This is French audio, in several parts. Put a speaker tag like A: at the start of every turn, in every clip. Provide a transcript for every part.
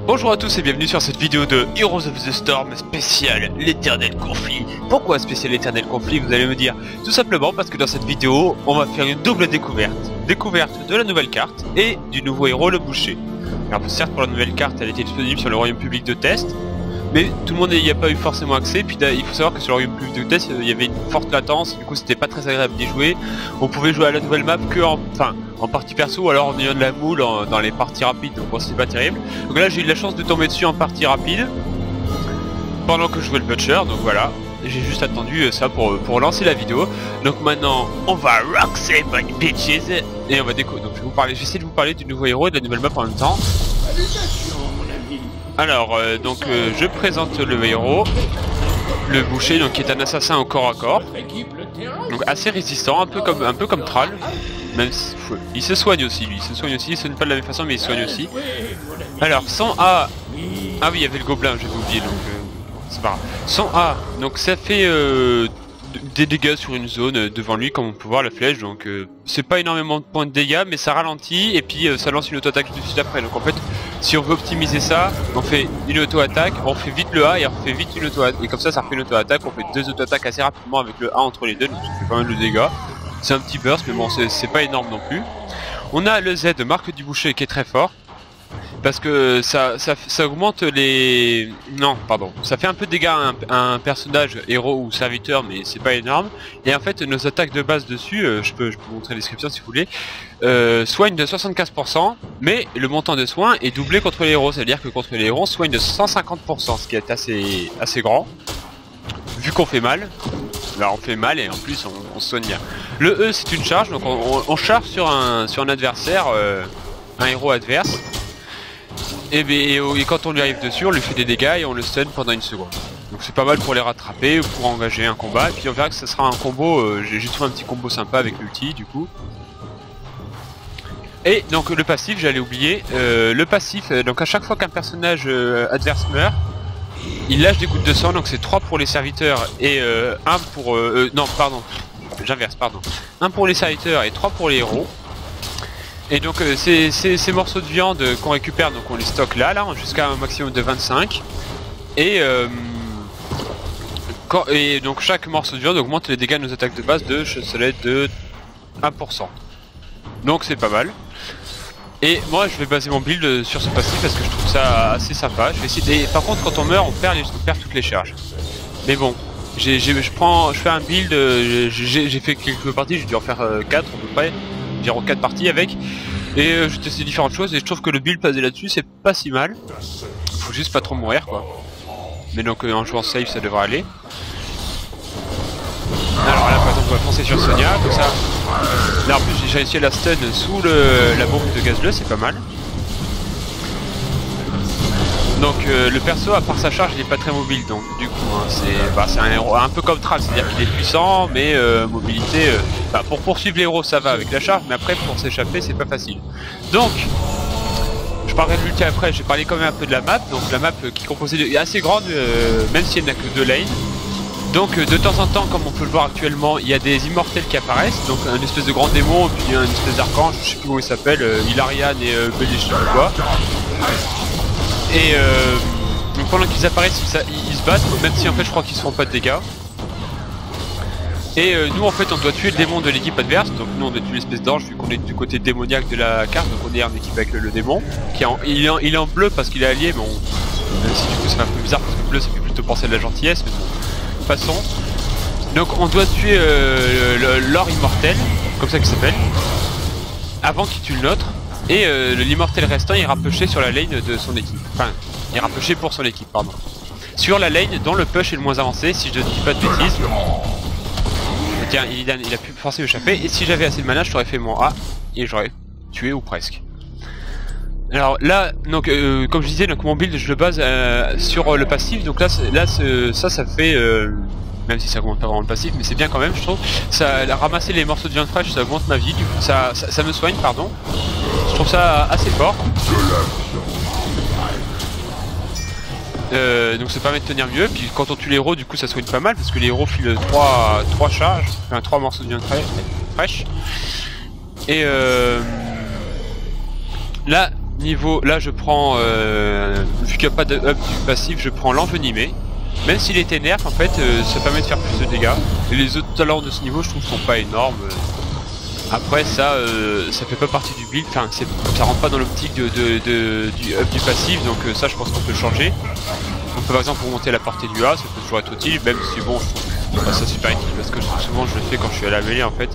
A: Bonjour à tous et bienvenue sur cette vidéo de Heroes of the Storm spécial l'éternel conflit. Pourquoi spécial l'éternel conflit, vous allez me dire? Tout simplement parce que dans cette vidéo, on va faire une double découverte. Découverte de la nouvelle carte et du nouveau héros, le boucher. Alors certes pour la nouvelle carte, elle était disponible sur le royaume public de test, mais tout le monde n'y a pas eu forcément accès. Puis il faut savoir que sur le royaume public de test, il y avait une forte latence, du coup c'était pas très agréable d'y jouer. On pouvait jouer à la nouvelle map que en partie perso ou alors en ayant de la moule dans les parties rapides, donc bon, c'était pas terrible. Donc là j'ai eu la chance de tomber dessus en partie rapide pendant que je jouais le butcher, donc voilà. J'ai juste attendu ça pour lancer la vidéo. Donc maintenant on va rock ces bonnes bitches et on va déco. Donc je vais essayer de vous parler du nouveau héros et de la nouvelle map en même temps. Alors je présente le héros, le boucher, donc qui est un assassin au corps à corps, donc assez résistant, un peu comme Thrall, même si, il se soigne aussi lui, il soigne pas de la même façon mais il se soigne aussi. Alors sans A, ah oui il y avait le gobelin, j'avais oublié, donc c'est pas grave. Sans A, donc ça fait des dégâts sur une zone devant lui, comme on peut voir la flèche, donc c'est pas énormément de points de dégâts mais ça ralentit et puis ça lance une auto-attaque tout de suite après. Donc en fait si on veut optimiser ça, on fait une auto-attaque, on fait vite le A et on fait vite une auto-attaque, et comme ça refait une auto-attaque, on fait deux auto-attaques assez rapidement avec le A entre les deux, donc ça fait pas mal de dégâts. C'est un petit burst mais bon c'est pas énorme non plus. On a le Z, marque du boucher, qui est très fort. Parce que ça augmente les... Non, pardon. Ça fait un peu de dégâts à un personnage, héros ou serviteur, mais c'est pas énorme. Et en fait, nos attaques de base dessus, je peux vous montrer la description si vous voulez, soignent de 75%, mais le montant de soins est doublé contre les héros. C'est-à-dire que contre les héros, on soigne de 150%, ce qui est assez grand. Vu qu'on fait mal. Alors on fait mal et en plus on se soigne bien. Le E, c'est une charge, donc on charge sur un adversaire, un héros adverse. Et quand on lui arrive dessus, on lui fait des dégâts et on le stun pendant une seconde. Donc c'est pas mal pour les rattraper ou pour engager un combat. Et puis on verra que ce sera un combo, j'ai trouvé un petit combo sympa avec l'ulti du coup. Et donc le passif, j'allais oublier, le passif, donc à chaque fois qu'un personnage adverse meurt, il lâche des gouttes de sang, donc c'est 3 pour les serviteurs et 1 pour... non pardon, j'inverse, pardon. 1 pour les serviteurs et 3 pour les héros. Et donc ces morceaux de viande qu'on récupère, donc on les stocke là jusqu'à un maximum de 25. Et donc chaque morceau de viande augmente les dégâts de nos attaques de base de 1%. Donc c'est pas mal. Et moi je vais baser mon build sur ce passif parce que je trouve ça assez sympa. Je vais essayer par contre quand on meurt on perd toutes les charges. Mais bon, je fais un build, j'ai fait quelques parties, j'ai dû en faire 4 à peu près. 4 parties avec, et j'ai testé différentes choses et je trouve que le build basé là-dessus c'est pas si mal. Faut juste pas trop mourir quoi. Mais donc en jouant safe ça devrait aller. Alors là par exemple on va foncer sur Sonia comme ça. Là en plus j'ai réussi à la stun sous la bombe de gaz bleu, c'est pas mal. Donc le perso à part sa charge il est pas très mobile, donc du coup c'est un héros un peu comme Thrall, c'est-à-dire qu'il est puissant mais mobilité pour poursuivre les héros ça va avec la charge, mais après pour s'échapper c'est pas facile. Donc je parlerai de l'ulti après, j'ai parlé quand même un peu de la map, donc la map qui est composée assez grande même si elle n'a que 2 lanes. Donc de temps en temps, comme on peut le voir actuellement, il y a des immortels qui apparaissent, donc un espèce de grand démon, puis un espèce d'archange, je sais plus comment il s'appelle, Hilarian et Belly, je sais pas quoi. Et donc pendant qu'ils apparaissent, ils se battent, même si en fait je crois qu'ils se font pas de dégâts. Et nous en fait on doit tuer le démon de l'équipe adverse, donc nous on doit tuer l'espèce d'ange vu qu'on est du côté démoniaque de la carte, donc on est en équipe avec le démon. Il est en bleu parce qu'il est allié, mais même si du coup c'est un peu bizarre parce que bleu ça fait plutôt penser à de la gentillesse, mais bon, passons. Donc on doit tuer l'or immortel, comme ça qu'il s'appelle, avant qu'il tue le nôtre. Et l'immortel restant ira pusher sur la lane de son équipe. Enfin, il ira pusher pour son équipe, pardon. Sur la lane dont le push est le moins avancé, si je ne dis pas de bêtises. Tiens, il a pu forcer m'échapper. Et si j'avais assez de mana, je t'aurais fait mon A et j'aurais tué ou presque. Alors là, donc comme je disais, donc mon build je le base sur le passif. Donc là ça fait... même si ça augmente pas vraiment le passif, mais c'est bien quand même je trouve. Ça ramasser les morceaux de viande fraîche, ça augmente ma vie, du coup ça me soigne, pardon. Je trouve ça assez fort. Donc ça permet de tenir mieux, puis quand on tue les héros du coup ça soigne pas mal parce que les héros filent 3 charges, enfin 3 morceaux de viande fraîche. Et là je prends vu qu'il n'y a pas de up du passif, je prends l'envenimé. Même s'il était nerf, en fait, ça permet de faire plus de dégâts. Et les autres talents de ce niveau, je trouve, sont pas énormes. Après, ça fait pas partie du build. Enfin, ça rentre pas dans l'optique du up du passif, donc ça, je pense qu'on peut le changer. On peut par exemple remonter la portée du A, ça peut toujours être utile, même si bon, je trouve pas ça super utile parce que souvent je le fais quand je suis à la mêlée en fait.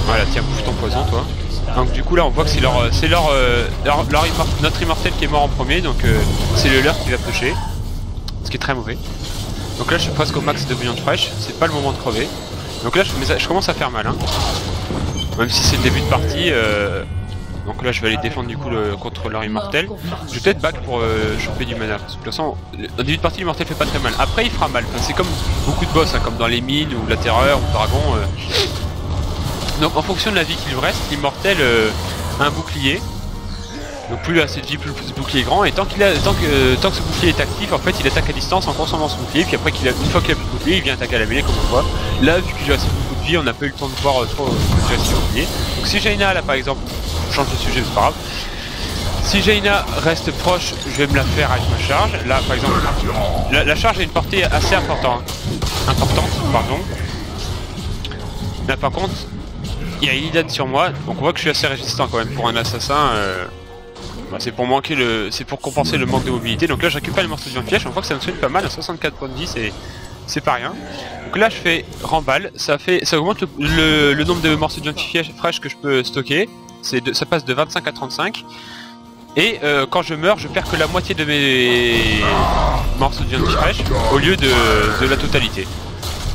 A: Voilà, tiens, bouffe ton poison, toi. Donc du coup là on voit que c'est notre immortel qui est mort en premier, donc c'est le leur qui va pêcher, ce qui est très mauvais. Donc là je suis presque au max de viande fraîche, c'est pas le moment de crever. Donc là je commence à faire mal, hein. Même si c'est le début de partie. Donc là je vais aller défendre du coup contre leur immortel. Je vais peut-être back pour choper du mana. Parce que de toute façon, au début de partie l'immortel fait pas très mal. Après il fera mal, enfin, c'est comme beaucoup de boss, hein, comme dans les mines ou la terreur ou dragon. Donc en fonction de la vie qu'il lui reste, l'immortel a un bouclier. Donc plus il a cette vie, plus ce bouclier est grand. Et tant que ce bouclier est actif, en fait il attaque à distance en consommant son bouclier. Puis après une fois qu'il a plus de bouclier, il vient attaquer à la mêlée comme on voit. Là vu qu'il a assez beaucoup de vie, on n'a pas eu le temps de voir trop gérer son bouclier. Donc si Jaina là par exemple, on change de sujet, c'est pas grave. Si Jaina reste proche, je vais me la faire avec ma charge. Là par exemple, la charge a une portée assez importante. Là par contre, il y a Illidan sur moi, donc on voit que je suis assez résistant quand même pour un assassin. Bah, c'est pour compenser le manque de mobilité. Donc là je récupère le morceau de viande piège, on voit que ça me soigne pas mal à 64 points de vie, c'est pas rien. Donc là je fais remballe, ça augmente le nombre de morceaux de viande piège fraîche que je peux stocker. Ça passe de 25 à 35. Et quand je meurs, je perds que la moitié de mes morceaux de viande fraîche au lieu de la totalité.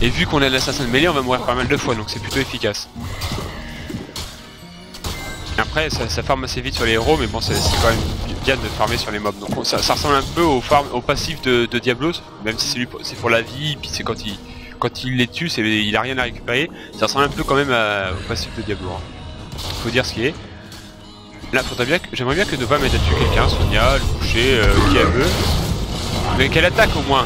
A: Et vu qu'on est l'assassin de mêlée, on va mourir pas mal de fois, donc c'est plutôt efficace. Après ça farme assez vite sur les héros, mais bon c'est quand même bien de farmer sur les mobs. Donc ça ressemble un peu au passif de Diablos, même si c'est pour la vie, puis c'est quand il les tue, il a rien à récupérer. Ça ressemble un peu quand même au passif de Diablo, hein. Faut dire ce qui est. Là j'aimerais bien que Nova m'aide à tuer quelqu'un, Sonia, le boucher, qui elle veut. Mais qu'elle attaque au moins.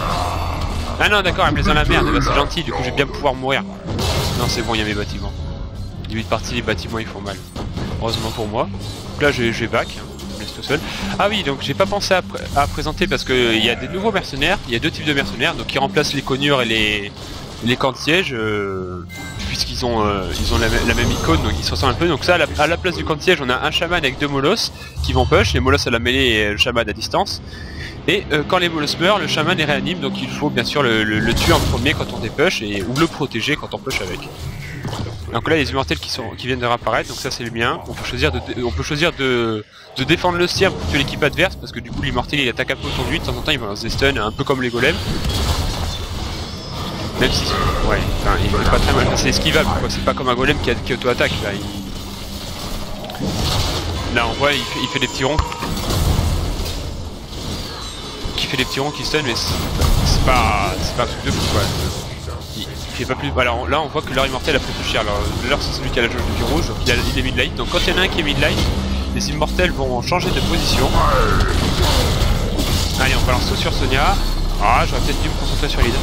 A: Ah non d'accord, elle me laisse dans la merde, bah, c'est gentil, du coup je vais bien pouvoir mourir. Non c'est bon, il y a mes bâtiments. Début de partie, les bâtiments ils font mal. Heureusement pour moi. Donc là je vais back, hein, je me laisse tout seul. Ah oui, donc j'ai pas pensé à présenter parce qu'il y a des nouveaux mercenaires, il y a deux types de mercenaires, donc qui remplacent les cognures et les camps de siège, puisqu'ils ont la même icône, donc ils se ressemblent un peu. Donc ça à la place du camp de siège on a un chaman avec deux molosses qui vont push, les molosses à la mêlée et le chaman à distance. Et quand les molosses meurent, le chaman les réanime, donc il faut bien sûr le tuer en premier quand on dépush ou le protéger quand on push avec. Donc là les immortels qui viennent de réapparaître, donc ça c'est le mien. On peut choisir de défendre le sien pour tuer l'équipe adverse, parce que du coup l'immortel il attaque un peu autour de lui, de temps en temps il va lancer des stuns, un peu comme les golems. Même si, ouais, enfin, il fait pas très mal, c'est esquivable quoi, c'est pas comme un golem qui auto-attaque. Là on voit il fait des petits ronds. Qui stun, mais c'est pas un truc de fou quoi. Il fait pas plus. Voilà, là on voit que leur immortel a pris plus cher. Leur c'est celui qui a la jauge de vie rouge, donc il est mid-light. Donc quand il y en a un qui est mid-light, les immortels vont changer de position. Allez, on balance tout sur Sonia. Ah, j'aurais peut-être dû me concentrer sur Illidan.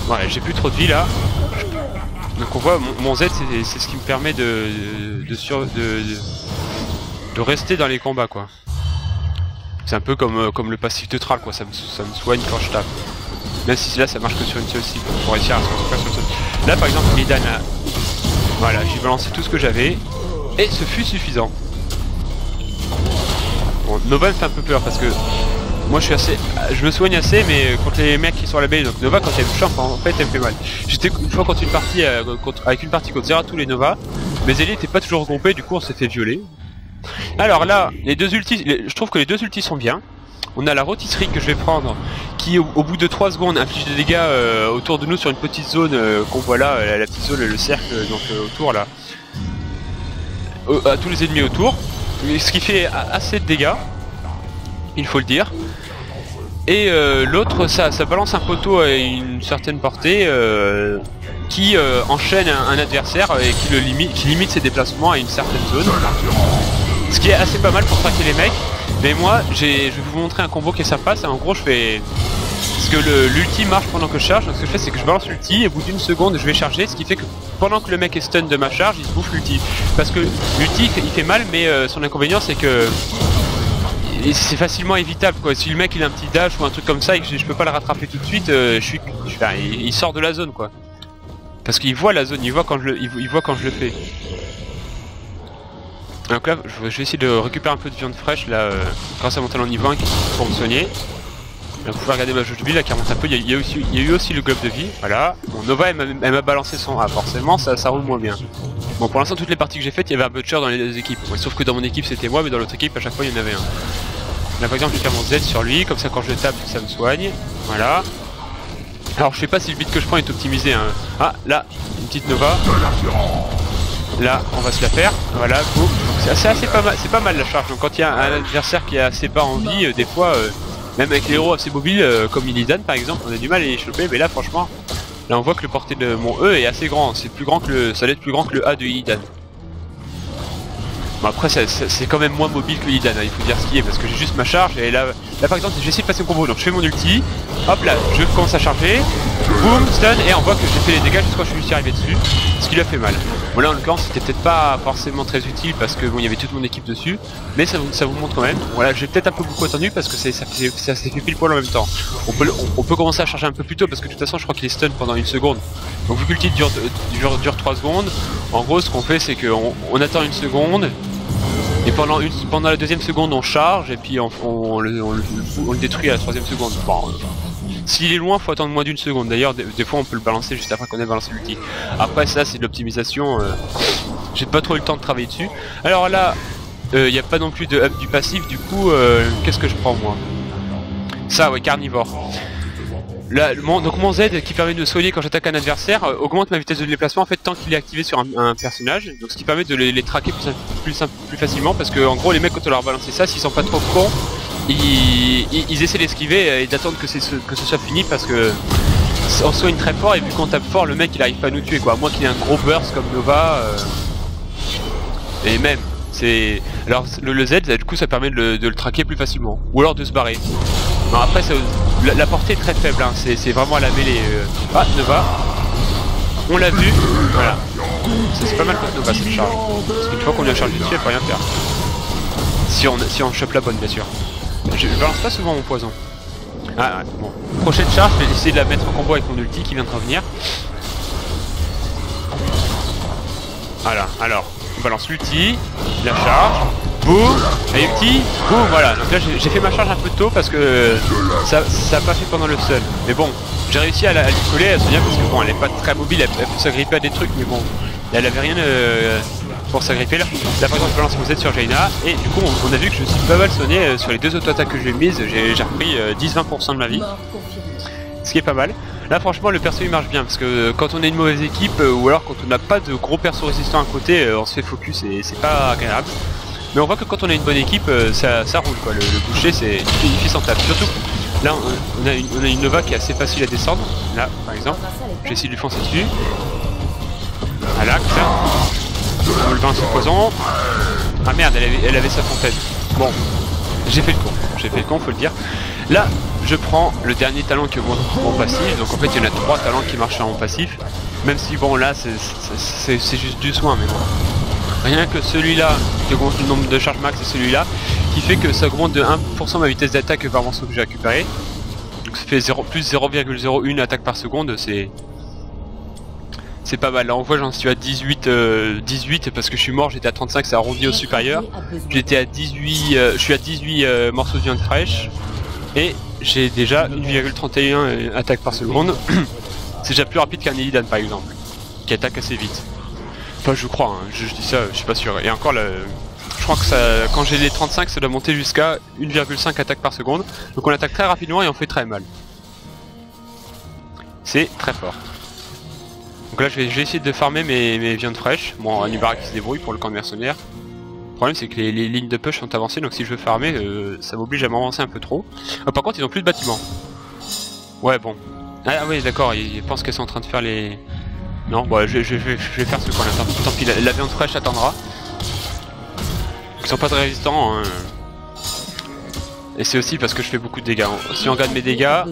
A: Voilà, j'ai plus trop de vie là. Donc on voit mon Z c'est ce qui me permet de rester dans les combats quoi. C'est un peu comme le passif de Thrall quoi, ça me soigne quand je tape. Même si là ça marche que sur une seule cible, pour réussir à se concentrer sur une seule. Là par exemple Illidan a... Voilà, j'ai balancé tout ce que j'avais, et ce fut suffisant. Bon, Nova me fait un peu peur parce que moi je me soigne assez, mais contre les mecs qui sont à la baie, donc Nova quand elle me champ en fait elle me fait mal. J'étais une fois contre une partie avec une partie contre Zeratul et Nova, mes alliés n'étaient pas toujours regroupés, du coup on s'est fait violer. Alors là, les deux ultis, je trouve que les deux ultis sont bien. On a la rôtisserie que je vais prendre, qui au bout de 3 secondes inflige des dégâts autour de nous sur une petite zone qu'on voit là, la petite zone, le cercle donc autour là, à tous les ennemis autour, ce qui fait assez de dégâts, il faut le dire. Et l'autre, ça balance un poteau à une certaine portée qui enchaîne un adversaire et qui limite ses déplacements à une certaine zone. Ce qui est assez pas mal pour traquer les mecs. Mais moi, je vais vous montrer un combo qui est sympa. En gros, je fais que l'ulti marche pendant que je charge, donc ce que je fais c'est que je balance l'ulti et au bout d'une seconde je vais charger, ce qui fait que pendant que le mec est stun de ma charge, il se bouffe l'ulti. Parce que l'ulti il fait mal, mais son inconvénient c'est que c'est facilement évitable quoi. Si le mec il a un petit dash ou un truc comme ça et que je peux pas le rattraper tout de suite, il sort de la zone quoi. Parce qu'il voit la zone, il voit quand je le fais. Donc là je vais essayer de récupérer un peu de viande fraîche là grâce à mon talent niveau 1 pour me soigner. Là, vous pouvez regarder ma jauge de vie là qui remonte un peu, il y a eu aussi le globe de vie, voilà. Bon, Nova elle m'a balancé son A, forcément ça roule moins bien. Bon, pour l'instant toutes les parties que j'ai faites il y avait un butcher dans les deux équipes, ouais, sauf que dans mon équipe c'était moi, mais dans l'autre équipe à chaque fois il y en avait un. Là par exemple je vais faire mon Z sur lui, comme ça quand je tape ça me soigne, voilà. Alors je sais pas si le bit que je prends est optimisé hein. Ah là, une petite Nova. Là on va se la faire, voilà, boum. C'est assez pas mal, c'est pas mal la charge, donc quand il y a un adversaire qui est assez bas en vie, des fois même avec les héros assez mobiles comme Illidan par exemple, on a du mal à les choper, mais là franchement, là on voit que le porté de mon E est assez grand, c'est plus grand que ça doit être plus grand que le A de Illidan. Bon après c'est quand même moins mobile que Illidan, hein, il faut dire ce qui est, parce que j'ai juste ma charge et là par exemple j'ai essayé de passer au combo, donc je fais mon ulti, hop là, je commence à charger, boum, stun, et on voit que j'ai fait les dégâts jusqu'à ce que je suis arrivé dessus, ce qui lui a fait mal. Bon là en l'occurrence c'était peut-être pas forcément très utile parce que bon il y avait toute mon équipe dessus, mais ça vous montre quand même. Voilà, j'ai peut-être un peu beaucoup attendu parce que ça s'est fait pile poil en même temps. On peut commencer à charger un peu plus tôt parce que de toute façon je crois qu'il est stun pendant une seconde. Donc vu que l'ulti dure 3 secondes, en gros ce qu'on fait c'est qu'on attend une seconde. Et pendant la deuxième seconde on charge et puis on le détruit à la troisième seconde. Bon, s'il est loin faut attendre moins d'une seconde, d'ailleurs des fois on peut le balancer juste après qu'on ait balancé l'ulti. Après ça c'est de l'optimisation, j'ai pas trop eu le temps de travailler dessus. Alors là il n'y a pas non plus de up du passif, du coup qu'est-ce que je prends moi? Ça ouais, carnivore. Là, donc mon Z qui permet de soigner quand j'attaque un adversaire augmente ma vitesse de déplacement en fait tant qu'il est activé sur un personnage, donc ce qui permet de les traquer plus facilement, parce que en gros les mecs quand on leur balance ça, s'ils sont pas trop cons, ils essaient d'esquiver et d'attendre que ce soit fini, parce que on soigne très fort et vu qu'on tape fort le mec il arrive pas à nous tuer quoi, à moins qu'il ait un gros burst comme Nova et même c'est... Alors le Z du coup ça permet de le traquer plus facilement, ou alors de se barrer. Non, après la portée est très faible, hein. C'est vraiment à la mêlée. Ah, Nova, on l'a vu, voilà. C'est pas mal contre Nova cette charge, parce qu'une fois qu'on lui a chargé dessus elle peut rien faire. Si on chope la bonne bien sûr. Je balance pas souvent mon poison. Ah ouais, bon. Prochaine charge, je vais essayer de la mettre en combo avec mon ulti qui vient de revenir. Voilà, alors, on balance l'ulti, la charge, boum, et ulti, boum, voilà. Donc là j'ai fait ma charge un peu tôt parce que ça a pas fait pendant le stun. Mais bon, j'ai réussi à lui coller, à Sonia, parce que bon, elle est pas très mobile, elle peut s'agripper à des trucs, mais bon, elle avait rien pour s'agripper là. Là par exemple je balance mon Z sur Jaina, et du coup on a vu que je suis pas mal sonné sur les deux auto-attaques que j'ai mises, j'ai repris 10-20% de ma vie. Ce qui est pas mal. Là franchement le perso il marche bien, parce que quand on est une mauvaise équipe ou alors quand on n'a pas de gros perso résistants à côté, on se fait focus et c'est pas agréable. Mais on voit que quand on a une bonne équipe, ça roule quoi, le boucher il fait son taf. Surtout là on a une Nova qui est assez facile à descendre, là par exemple, j'ai essayé de lui foncer dessus. Voilà, comme ça. On le balance au poison. Ah merde, elle avait sa fontaine. Bon, j'ai fait le con, faut le dire. Là, je prends le dernier talent qui augmente mon passif, donc en fait il y en a 3 talents qui marchent en passif, même si bon là c'est juste du soin, mais bon. Rien que celui-là qui augmente le nombre de charges max, et celui-là qui fait que ça augmente de 1% ma vitesse d'attaque par morceau que j'ai récupéré. Donc ça fait plus 0,01 attaque par seconde, c'est pas mal. Là on voit j'en suis à 18 parce que je suis mort, j'étais à 35, c'est arrondi au supérieur. J'étais à 18, je suis à 18 morceaux de viande fraîche. Et j'ai déjà 1,31 attaques par seconde. C'est déjà plus rapide qu'un Illidan par exemple, qui attaque assez vite. Enfin je crois, hein. Je dis ça, je suis pas sûr. Et encore je crois que ça, quand j'ai les 35 ça doit monter jusqu'à 1,5 attaques par seconde. Donc on attaque très rapidement et on fait très mal. C'est très fort. Donc là je vais essayer de farmer mes viandes fraîches. Bon, Anubara qui se débrouille pour le camp de mercenaires. Le problème c'est que les lignes de push sont avancées, donc si je veux farmer, ça m'oblige à m'avancer un peu trop. Par contre ils ont plus de bâtiments. Ouais bon. Ah oui d'accord, ils pensent qu'elles sont en train de faire les... Non, bon je vais faire ce coin là, tant pis, la viande fraîche attendra. Ils sont pas très résistants, hein. Et c'est aussi parce que je fais beaucoup de dégâts. Si on regarde mes dégâts,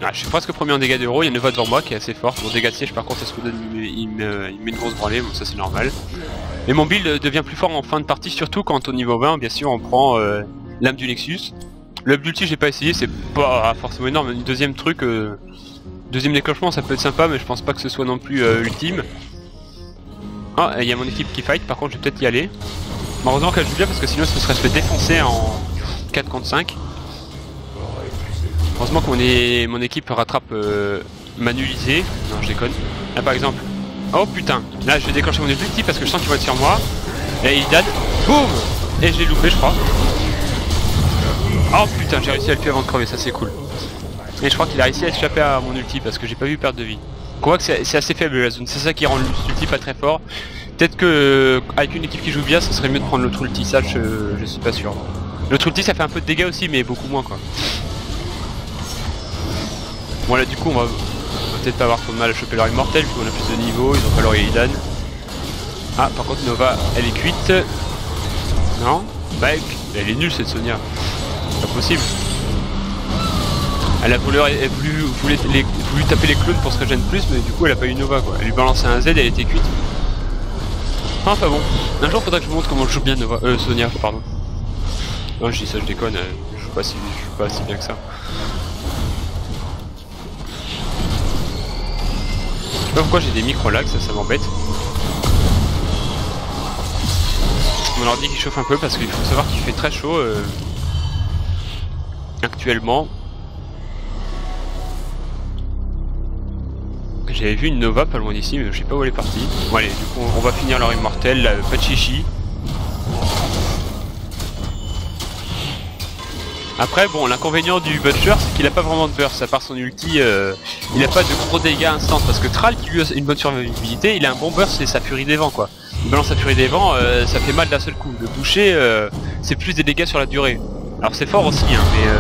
A: Ah, je suis presque premier en dégâts d'euro, il y a une Nova devant moi qui est assez forte. Mon dégâts de siège par contre, il met une grosse branlée, bon ça c'est normal. Mais mon build devient plus fort en fin de partie, surtout quand au niveau 20, bien sûr, on prend l'âme du Nexus. Le d'ulti j'ai pas essayé, c'est pas forcément énorme. Une deuxième truc, deuxième déclenchement ça peut être sympa, mais je pense pas que ce soit non plus ultime. Ah, il y a mon équipe qui fight, par contre je vais peut-être y aller. Malheureusement qu'elle joue bien parce que sinon ce serait se fait défoncer en 4 contre 5. Heureusement que mon équipe rattrape manualisé. Non, je déconne. Là par exemple. Oh putain, là je vais déclencher mon ulti parce que je sens qu'il va être sur moi. Et il donne. Boum. Et j'ai loupé je crois. Oh putain, j'ai réussi à le tuer avant de crever, ça c'est cool. Et je crois qu'il a réussi à échapper à mon ulti parce que j'ai pas vu perdre de vie. On voit que c'est assez faible la zone, c'est ça qui rend l'ulti pas très fort. Peut-être que avec une équipe qui joue bien, ça serait mieux de prendre l'autre ulti, ça je suis pas sûr. L'autre ulti ça fait un peu de dégâts aussi, mais beaucoup moins quoi. Bon là du coup on va peut-être pas avoir trop de mal à choper leur immortel, vu qu'on a plus de niveau, ils ont pas leur Illidan. Ah par contre Nova elle est cuite. Non, bah elle est nulle cette Sonia. C'est pas possible. Elle a voulu taper les clones pour se régénérer plus, mais du coup elle a pas eu Nova quoi. Elle lui balançait un Z, elle était cuite. Enfin bon, un jour faudra que je vous montre comment je joue bien Nova, Sonia, pardon. Non je dis ça, je déconne, je joue pas si bien que ça. Je sais pas pourquoi j'ai des micro-lags, ça m'embête. Mon ordi qui chauffe un peu parce qu'il faut savoir qu'il fait très chaud actuellement. J'avais vu une Nova pas loin d'ici, mais je sais pas où elle est partie. Bon allez, du coup on va finir leur immortel, là, pas de chichi. Après bon, l'inconvénient du Butcher c'est qu'il a pas vraiment de burst, à part son ulti, il a pas de gros dégâts instants, parce que Thrall qui lui a une bonne survivabilité, il a un bon burst, c'est sa furie des vents quoi. Il balance sa furie des vents, ça fait mal d'un seul coup. Le boucher, c'est plus des dégâts sur la durée. Alors c'est fort aussi, hein, mais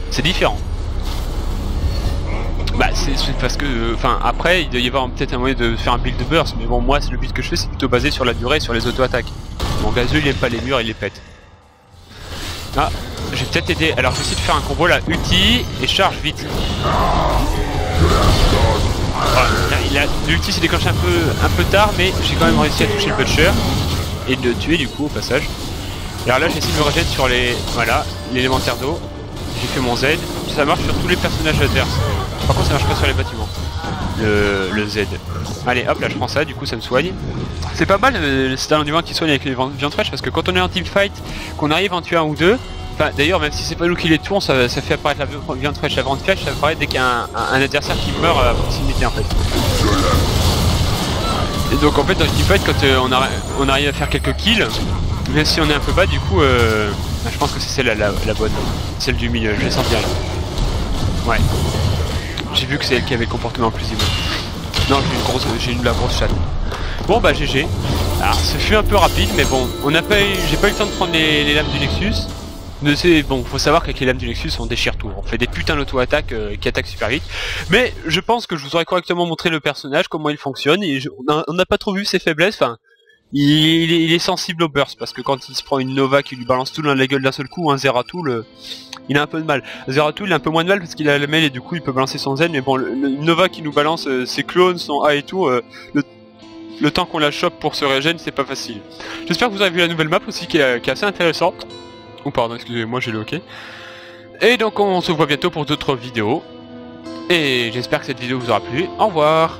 A: c'est différent. Bah c'est parce que, enfin après il doit y avoir peut-être un moyen de faire un build de burst, mais bon moi le build que je fais c'est plutôt basé sur la durée et sur les auto-attaques. Mon gazeux il aime pas les murs, il les pète. Ah, j'ai peut-être aidé, alors j'essaie de faire un combo là, ulti et charge vite. Voilà, l'ulti s'est déclenché un peu tard, mais j'ai quand même réussi à toucher le Butcher et de le tuer du coup au passage. Et alors là j'essaie de me régénérer sur les, voilà, l'élémentaire d'eau. J'ai fait mon Z, ça marche sur tous les personnages adverses. Par contre ça marche pas sur les bâtiments, le Z. Allez hop là je prends ça, du coup ça me soigne. C'est pas mal c'est un endurant qui soigne avec les viandes fraîches parce que quand on est en teamfight, qu'on arrive à en tuer un ou deux, enfin d'ailleurs même si c'est pas nous qui les tuons, ça fait apparaître la viande fraîche, la viande fraîche ça apparaît dès qu'il y a un adversaire qui meurt à proximité en fait. Et donc en fait dans le teamfight quand on arrive à faire quelques kills, même si on est un peu bas du coup je pense que c'est celle la bonne, celle du milieu, je vais sentir là. Ouais. J'ai vu que c'est elle qui avait le comportement plus immense. Non, j'ai la grosse chatte. Bon bah GG. Alors ce fut un peu rapide, mais bon, j'ai pas eu le temps de prendre les lames du Nexus. Mais c'est bon, faut savoir qu'avec les lames du Nexus on déchire tout. On fait des putains d'auto-attaques qui attaquent super vite. Mais je pense que je vous aurais correctement montré le personnage, comment il fonctionne, et on n'a pas trop vu ses faiblesses, enfin. Il est sensible au burst parce que quand il se prend une Nova qui lui balance tout dans la gueule d'un seul coup, un Zeratul, il a un peu de mal. Zeratul il a un peu moins de mal parce qu'il a la mêle et du coup il peut balancer son Z, mais bon le Nova qui nous balance ses clones, son A et tout, le temps qu'on la chope pour se régène c'est pas facile. J'espère que vous avez vu la nouvelle map aussi qui est assez intéressante. Oh pardon, excusez-moi j'ai le hockey. Et donc on se voit bientôt pour d'autres vidéos. Et j'espère que cette vidéo vous aura plu. Au revoir.